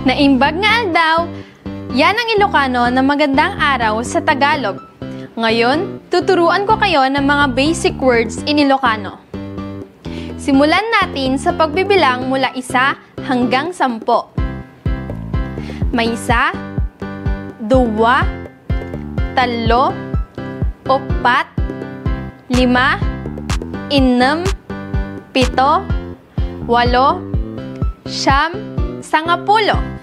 Naimbag nga aldaw, yan ang Ilocano na magandang araw sa Tagalog. Ngayon, tuturuan ko kayo ng mga basic words in Ilocano. Simulan natin sa pagbibilang mula 1 hanggang 10. May 1, 2, 3, 4, 5, 6, 7, 8, 9, 10, 10.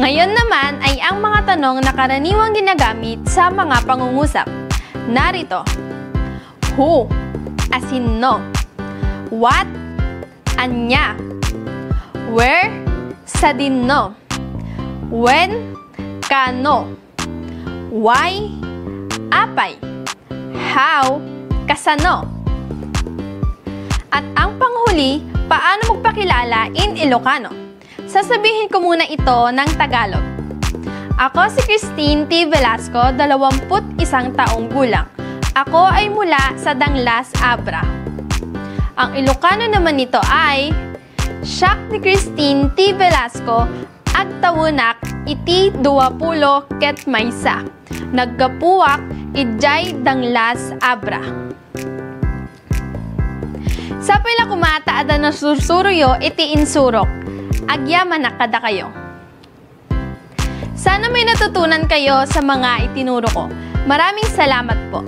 Ngayon naman ay ang mga tanong na karaniwang ginagamit sa mga pangungusap. Narito: Who? As in no. What? Anya. Where? Sa din no. When? Kano. Why? Apay. How? Kasano. At ang panghuli, paano magpakilala in Ilocano? Sasabihin ko muna ito ng Tagalog. Ako si Christine T. Velasco, 21 taong gulang. Ako ay mula sa Danglas, Abra. Ang Ilocano naman nito ay Siak ni Christine T. Velasco ag tawunak iti 20 ket maysa. Naggapuwak ijay Danglas, Abra. Sa pila kumata ada na sursuruyo iti insurok. Agyaman na kada kayo. Sana may natutunan kayo sa mga itinuro ko. Maraming salamat po.